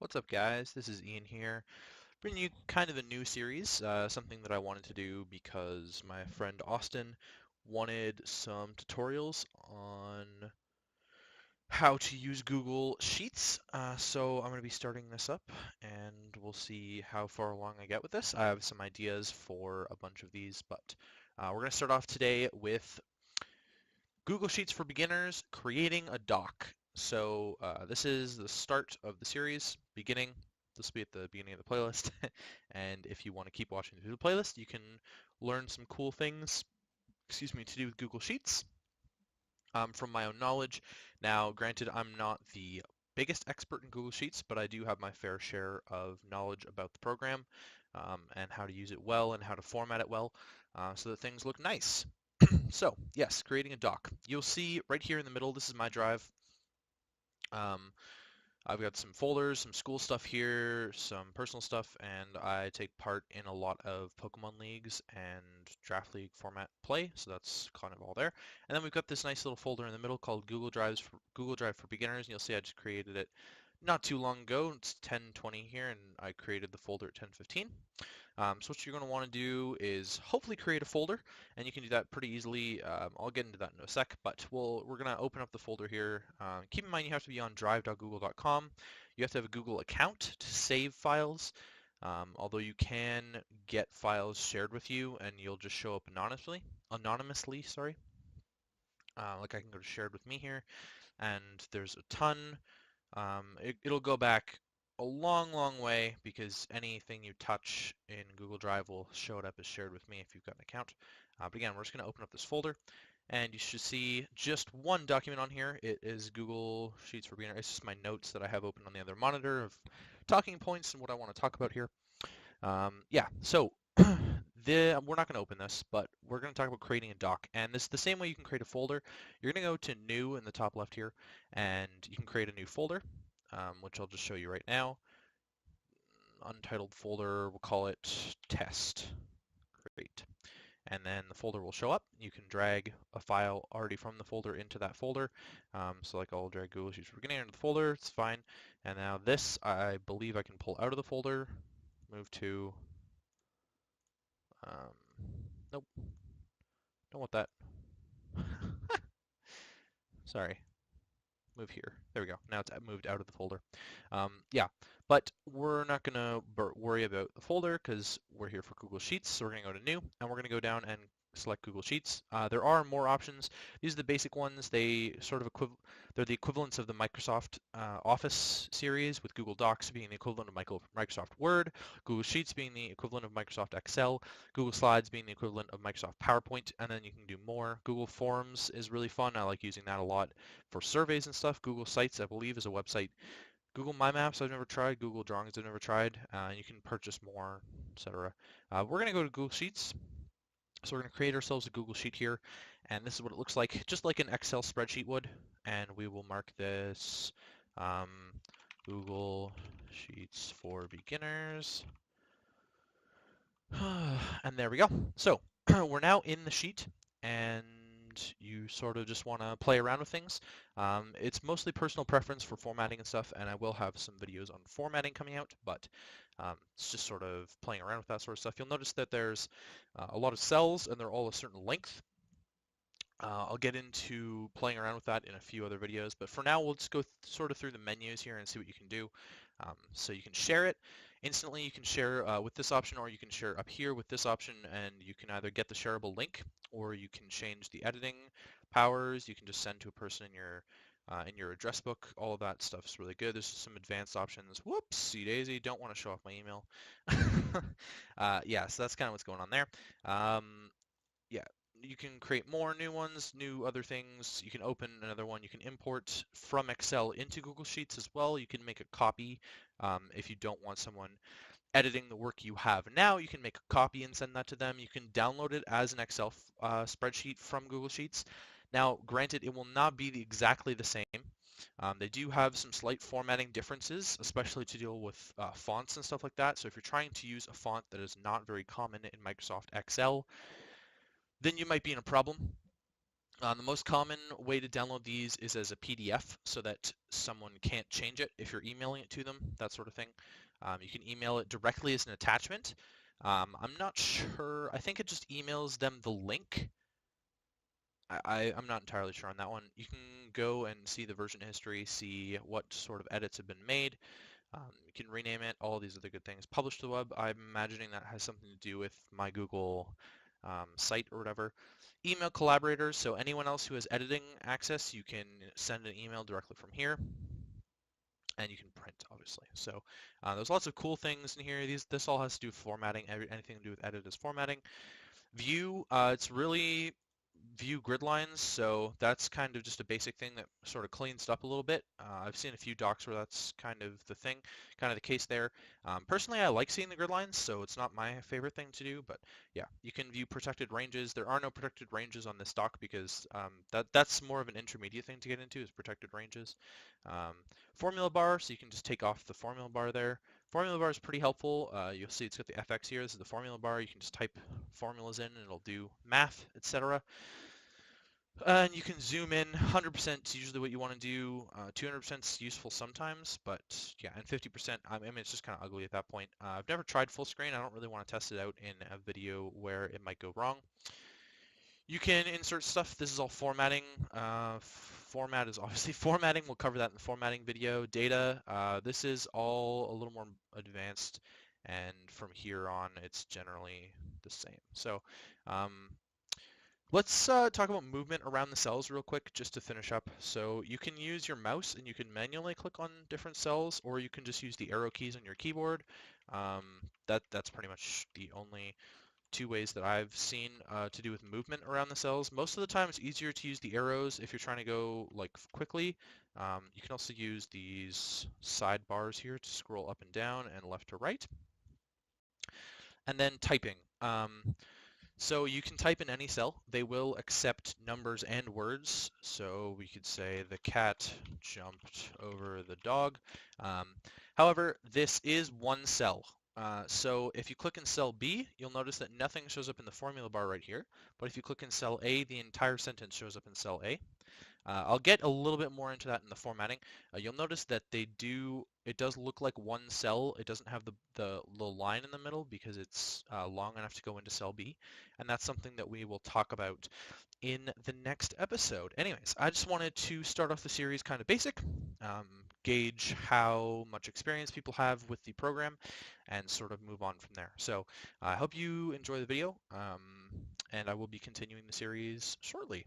What's up, guys? This is Ian here, bringing you kind of a new series, something that I wanted to do because my friend Austin wanted some tutorials on how to use Google Sheets. So I'm going to be starting this up, and we'll see how far along I get with this. I have some ideas for a bunch of these, but we're going to start off today with Google Sheets for Beginners, creating a doc. So this is the start of the series, beginning. This will be at the beginning of the playlist. And if you want to keep watching through the playlist, you can learn some cool things, to do with Google Sheets from my own knowledge. Now, granted, I'm not the biggest expert in Google Sheets, but I do have my fair share of knowledge about the program and how to use it well and how to format it well so that things look nice. So, yes, creating a doc. You'll see right here in the middle, this is my drive. Um, I've got some folders, some school stuff here, some personal stuff, and I take part in a lot of Pokemon Leagues and Draft League format play, so that's kind of all there. And then we've got this nice little folder in the middle called Google Drive for Beginners, and you'll see I just created it not too long ago. It's 10:20 here, and I created the folder at 10:15. So what you're going to want to do is hopefully create a folder, and you can do that pretty easily. I'll get into that in a sec, but we're going to open up the folder here. Keep in mind you have to be on drive.google.com. You have to have a Google account to save files, although you can get files shared with you, and you'll just show up anonymously, sorry. Like I can go to shared with me here, and there's a ton. It'll go back a long, long way because anything you touch in Google Drive will show it up as shared with me if you've got an account. But again, we're just going to open up this folder, and you should see just one document on here. It is Google Sheets for Beginners. It's just my notes that I have open on the other monitor of talking points and what I want to talk about here. Yeah, so we're not going to open this, but we're going to talk about creating a doc. And this is the same way you can create a folder. You're going to go to New in the top left here, and you can create a new folder, which I'll just show you right now. Untitled folder, we'll call it Test. Great. And then the folder will show up. You can drag a file already from the folder into that folder. So like I'll drag Google Sheets for Beginner into the folder, it's fine. And now this, I believe I can pull out of the folder, move to nope, don't want that. Sorry, move here. There we go. Now it's moved out of the folder. Yeah, but we're not gonna worry about the folder because we're here for Google Sheets. So we're gonna go to New, and we're gonna go down and select Google Sheets. There are more options. These are the basic ones. They're the equivalents of the Microsoft Office series, with Google Docs being the equivalent of Microsoft Word, Google Sheets being the equivalent of Microsoft Excel, Google Slides being the equivalent of Microsoft PowerPoint, and then you can do more. Google Forms is really fun. I like using that a lot for surveys and stuff. Google Sites, I believe, is a website. Google My Maps, I've never tried. Google Drawings, I've never tried. You can purchase more, etc. We're going to go to Google Sheets. So we're going to create ourselves a Google Sheet here, and this is what it looks like, just like an Excel spreadsheet would. And we will mark this um, Google Sheets for Beginners. And there we go. So we're now in the sheet, and you sort of just want to play around with things. It's mostly personal preference for formatting and stuff, and I will have some videos on formatting coming out, but it's just sort of playing around with that sort of stuff. You'll notice that there's a lot of cells, and they're all a certain length. I'll get into playing around with that in a few other videos, but for now we'll just go sort of through the menus here and see what you can do. So you can share it instantly. You can share with this option, or you can share up here with this option, and you can either get the shareable link, or you can change the editing powers. You can just send to a person in your address book. All of that stuff is really good. There's some advanced options. Whoopsie daisy, don't want to show off my email. Yeah, so that's kind of what's going on there. Yeah, you can create more new ones, new other things. You can open another one. You can import from Excel into Google Sheets as well. You can make a copy if you don't want someone editing the work you have now. You can make a copy and send that to them. You can download it as an Excel spreadsheet from Google Sheets. Now, granted, it will not be exactly the same. They do have some slight formatting differences, especially to deal with fonts and stuff like that. So if you're trying to use a font that is not very common in Microsoft Excel, then you might be in a problem. The most common way to download these is as a PDF so that someone can't change it if you're emailing it to them, that sort of thing. You can email it directly as an attachment. I'm not sure. I think it just emails them the link. I'm not entirely sure on that one. You can go and see the version history, see what sort of edits have been made. You can rename it, all these other good things. Publish to the web, I'm imagining that has something to do with my Google site or whatever. Email collaborators, so anyone else who has editing access, you can send an email directly from here, and you can print, obviously. So there's lots of cool things in here. This all has to do with formatting. Anything to do with edit is formatting. View, it's really view grid lines, so that's kind of just a basic thing that sort of cleans it up a little bit. I've seen a few docs where that's kind of the thing, kind of the case there. Personally, I like seeing the grid lines, so it's not my favorite thing to do, but yeah, you can view protected ranges. There are no protected ranges on this doc because that's more of an intermediate thing to get into is protected ranges. Um, Formula bar, so you can just take off the formula bar there. Formula bar is pretty helpful. You'll see it's got the FX here. This is the formula bar. You can just type formulas in and it'll do math, etc. And you can zoom in. 100% is usually what you want to do. 200% is useful sometimes, but yeah, and 50%, I mean, it's just kind of ugly at that point. I've never tried full screen. I don't really want to test it out in a video where it might go wrong. You can insert stuff. This is all formatting. Format is obviously formatting. We'll cover that in the formatting video. Data, this is all a little more advanced, and from here on, it's generally the same. So um, let's talk about movement around the cells real quick just to finish up. So you can use your mouse and you can manually click on different cells, or you can just use the arrow keys on your keyboard. Um, that's pretty much the only two ways that I've seen to do with movement around the cells. Most of the time it's easier to use the arrows if you're trying to go like quickly. You can also use these sidebars here to scroll up and down and left to right. And then typing. So you can type in any cell. They will accept numbers and words. So we could say the cat jumped over the dog. Um, However, this is one cell. So if you click in cell B, you'll notice that nothing shows up in the formula bar right here. But if you click in cell A, the entire sentence shows up in cell A. I'll get a little bit more into that in the formatting. You'll notice that it does look like one cell. It doesn't have the little line in the middle because it's long enough to go into cell B. And that's something that we will talk about in the next episode. Anyways, I just wanted to start off the series kind of basic, gauge how much experience people have with the program, and sort of move on from there. So I hope you enjoy the video, and I will be continuing the series shortly.